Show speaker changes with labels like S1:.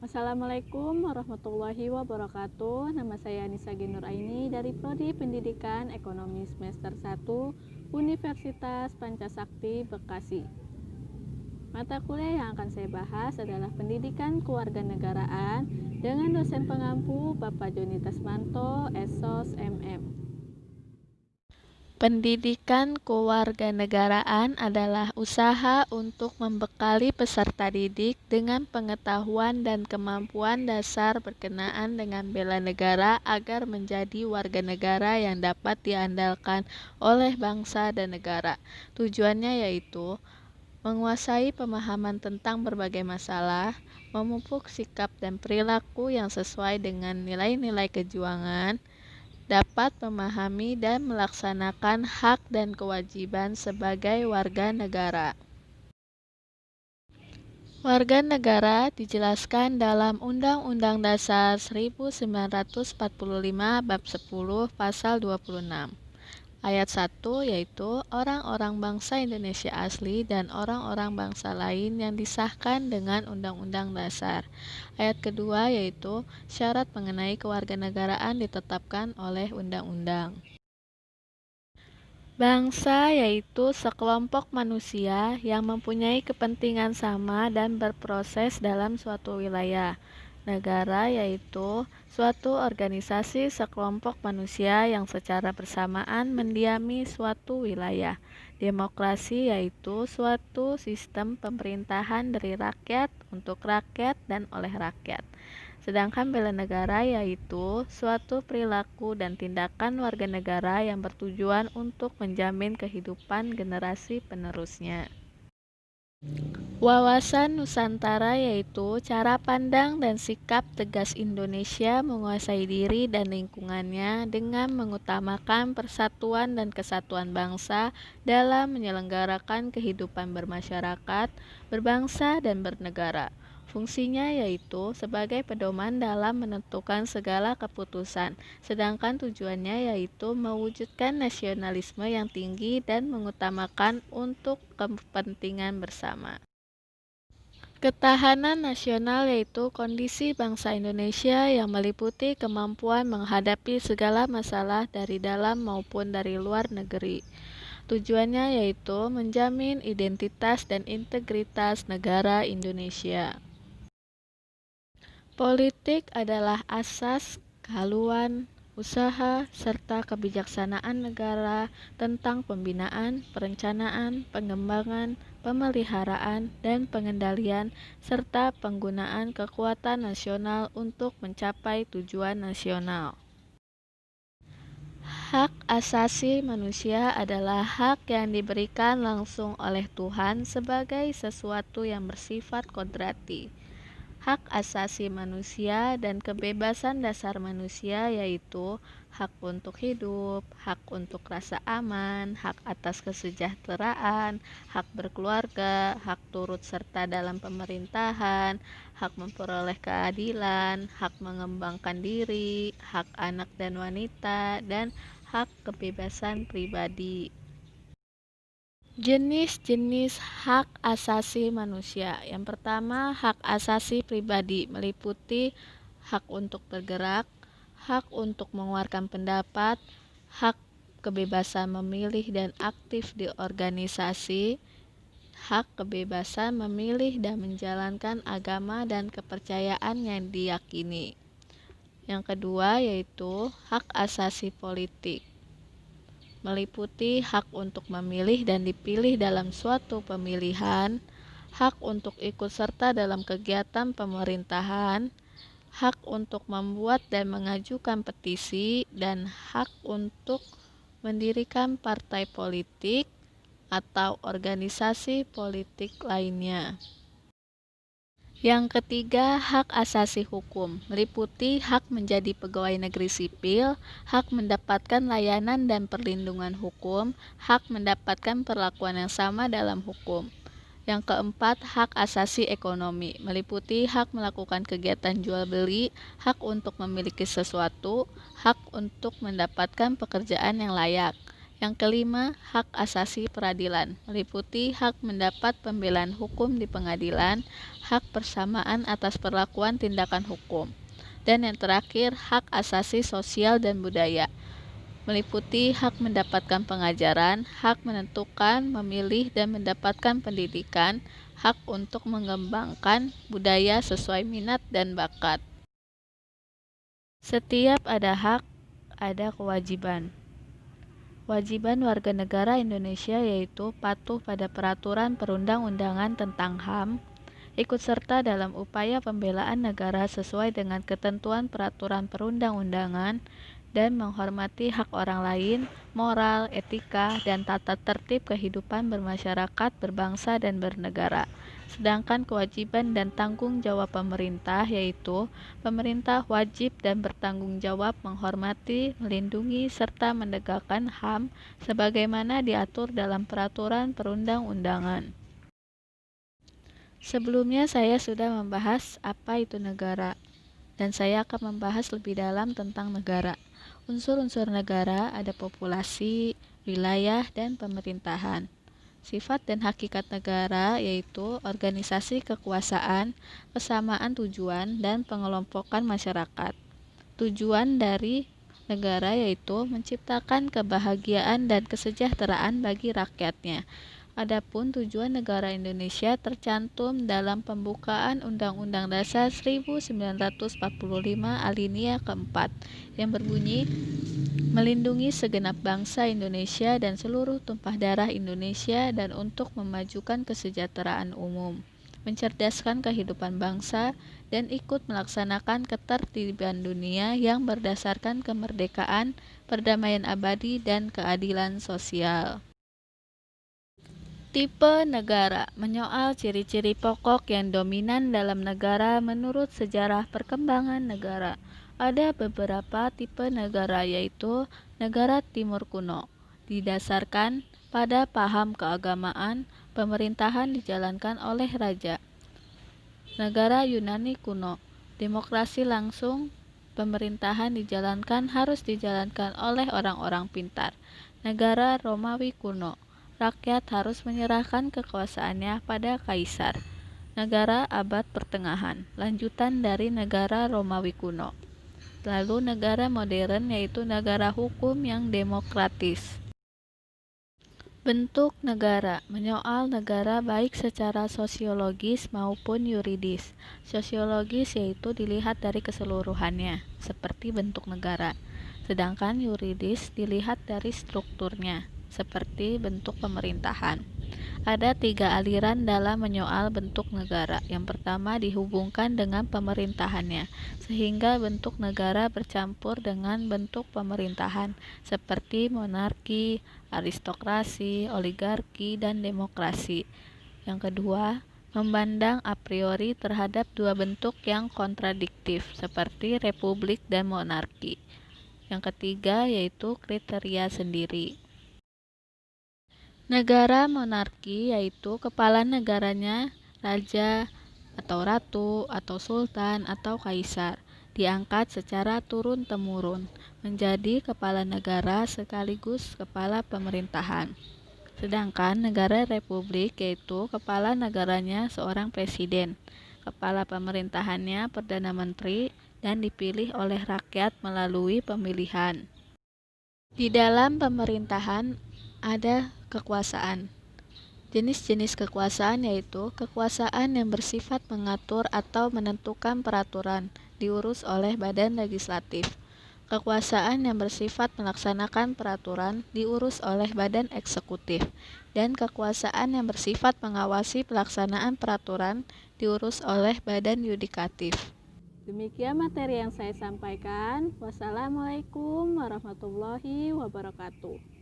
S1: Assalamualaikum warahmatullahi wabarakatuh. Nama saya Nisa Ginur Aini dari Prodi Pendidikan Ekonomi Semester 1 Universitas Pancasakti Bekasi. Mata kuliah yang akan saya bahas adalah Pendidikan Kewarganegaraan dengan dosen pengampu Bapak Joni Tasmanto, SOS MM. Pendidikan kewarganegaraan adalah usaha untuk membekali peserta didik dengan pengetahuan dan kemampuan dasar berkenaan dengan bela negara agar menjadi warga negara yang dapat diandalkan oleh bangsa dan negara. Tujuannya yaitu menguasai pemahaman tentang berbagai masalah, memupuk sikap dan perilaku yang sesuai dengan nilai-nilai kejuangan, dapat memahami dan melaksanakan hak dan kewajiban sebagai warga negara. Warga negara dijelaskan dalam Undang-Undang Dasar 1945 Bab 10 Pasal 26. Ayat 1 yaitu orang-orang bangsa Indonesia asli dan orang-orang bangsa lain yang disahkan dengan Undang-Undang Dasar. Ayat kedua yaitu syarat mengenai kewarganegaraan ditetapkan oleh undang-undang. Bangsa yaitu sekelompok manusia yang mempunyai kepentingan sama dan berproses dalam suatu wilayah. Negara yaitu suatu organisasi sekelompok manusia yang secara bersamaan mendiami suatu wilayah. Demokrasi yaitu suatu sistem pemerintahan dari rakyat, untuk rakyat, dan oleh rakyat. Sedangkan bela negara yaitu suatu perilaku dan tindakan warga negara yang bertujuan untuk menjamin kehidupan generasi penerusnya. Wawasan Nusantara yaitu cara pandang dan sikap tegas Indonesia menguasai diri dan lingkungannya dengan mengutamakan persatuan dan kesatuan bangsa dalam menyelenggarakan kehidupan bermasyarakat, berbangsa, dan bernegara. Fungsinya yaitu sebagai pedoman dalam menentukan segala keputusan, sedangkan tujuannya yaitu mewujudkan nasionalisme yang tinggi dan mengutamakan untuk kepentingan bersama. Ketahanan nasional yaitu kondisi bangsa Indonesia yang meliputi kemampuan menghadapi segala masalah dari dalam maupun dari luar negeri. Tujuannya yaitu menjamin identitas dan integritas negara Indonesia. Politik adalah asas, kehaluan, usaha, serta kebijaksanaan negara tentang pembinaan, perencanaan, pengembangan, pemeliharaan, dan pengendalian, serta penggunaan kekuatan nasional untuk mencapai tujuan nasional. Hak asasi manusia adalah hak yang diberikan langsung oleh Tuhan sebagai sesuatu yang bersifat kodrati. Hak asasi manusia dan kebebasan dasar manusia yaitu hak untuk hidup, hak untuk rasa aman, hak atas kesejahteraan, hak berkeluarga, hak turut serta dalam pemerintahan, hak memperoleh keadilan, hak mengembangkan diri, hak anak dan wanita, dan hak kebebasan pribadi. Jenis-jenis hak asasi manusia. Yang pertama, hak asasi pribadi meliputi hak untuk bergerak, hak untuk mengeluarkan pendapat, hak kebebasan memilih dan aktif di organisasi, hak kebebasan memilih dan menjalankan agama dan kepercayaan yang diyakini. Yang kedua yaitu hak asasi politik, meliputi hak untuk memilih dan dipilih dalam suatu pemilihan, hak untuk ikut serta dalam kegiatan pemerintahan, hak untuk membuat dan mengajukan petisi, dan hak untuk mendirikan partai politik atau organisasi politik lainnya. Yang ketiga, hak asasi hukum, meliputi hak menjadi pegawai negeri sipil, hak mendapatkan layanan dan perlindungan hukum, hak mendapatkan perlakuan yang sama dalam hukum. Yang keempat, hak asasi ekonomi, meliputi hak melakukan kegiatan jual beli, hak untuk memiliki sesuatu, hak untuk mendapatkan pekerjaan yang layak. Yang kelima, hak asasi peradilan, meliputi hak mendapat pembelaan hukum di pengadilan, hak persamaan atas perlakuan tindakan hukum. Dan yang terakhir, hak asasi sosial dan budaya, meliputi hak mendapatkan pengajaran, hak menentukan, memilih, dan mendapatkan pendidikan, hak untuk mengembangkan budaya sesuai minat dan bakat. Setiap ada hak, ada kewajiban. Kewajiban warga negara Indonesia yaitu patuh pada peraturan perundang-undangan tentang HAM, ikut serta dalam upaya pembelaan negara sesuai dengan ketentuan peraturan perundang-undangan, dan menghormati hak orang lain, moral, etika, dan tata tertib kehidupan bermasyarakat, berbangsa, dan bernegara. Sedangkan kewajiban dan tanggung jawab pemerintah yaitu pemerintah wajib dan bertanggung jawab menghormati, melindungi, serta menegakkan HAM sebagaimana diatur dalam peraturan perundang-undangan. Sebelumnya saya sudah membahas apa itu negara, dan saya akan membahas lebih dalam tentang negara. Unsur-unsur negara ada populasi, wilayah, dan pemerintahan. Sifat dan hakikat negara yaitu organisasi kekuasaan, kesamaan tujuan, dan pengelompokan masyarakat. Tujuan dari negara yaitu menciptakan kebahagiaan dan kesejahteraan bagi rakyatnya. Adapun tujuan negara Indonesia tercantum dalam pembukaan Undang-Undang Dasar 1945 alinea keempat yang berbunyi, melindungi segenap bangsa Indonesia dan seluruh tumpah darah Indonesia dan untuk memajukan kesejahteraan umum, mencerdaskan kehidupan bangsa, dan ikut melaksanakan ketertiban dunia yang berdasarkan kemerdekaan, perdamaian abadi, dan keadilan sosial. Tipe negara menyoal ciri-ciri pokok yang dominan dalam negara menurut sejarah perkembangan negara. Ada beberapa tipe negara yaitu negara Timur kuno, didasarkan pada paham keagamaan, pemerintahan dijalankan oleh raja. Negara Yunani kuno, demokrasi langsung, pemerintahan harus dijalankan oleh orang-orang pintar. Negara Romawi kuno, rakyat harus menyerahkan kekuasaannya pada kaisar. Negara abad pertengahan, lanjutan dari negara Romawi kuno. Lalu negara modern yaitu negara hukum yang demokratis. Bentuk negara menyoal negara baik secara sosiologis maupun yuridis. Sosiologis yaitu dilihat dari keseluruhannya, seperti bentuk negara. Sedangkan yuridis dilihat dari strukturnya, seperti bentuk pemerintahan. Ada 3 aliran dalam menyoal bentuk negara. Yang pertama dihubungkan dengan pemerintahannya, sehingga bentuk negara bercampur dengan bentuk pemerintahan, seperti monarki, aristokrasi, oligarki, dan demokrasi. Yang kedua, memandang a priori terhadap 2 bentuk yang kontradiktif, seperti republik dan monarki. Yang ketiga yaitu kriteria sendiri. Negara monarki yaitu kepala negaranya raja atau ratu atau sultan atau kaisar, diangkat secara turun-temurun menjadi kepala negara sekaligus kepala pemerintahan. Sedangkan negara republik yaitu kepala negaranya seorang presiden, kepala pemerintahannya perdana menteri, dan dipilih oleh rakyat melalui pemilihan. Di dalam pemerintahan ada kekuasaan. Jenis-jenis kekuasaan yaitu kekuasaan yang bersifat mengatur atau menentukan peraturan, diurus oleh badan legislatif. Kekuasaan yang bersifat melaksanakan peraturan, diurus oleh badan eksekutif. Dan kekuasaan yang bersifat mengawasi pelaksanaan peraturan, diurus oleh badan yudikatif. Demikian materi yang saya sampaikan. Wassalamualaikum warahmatullahi wabarakatuh.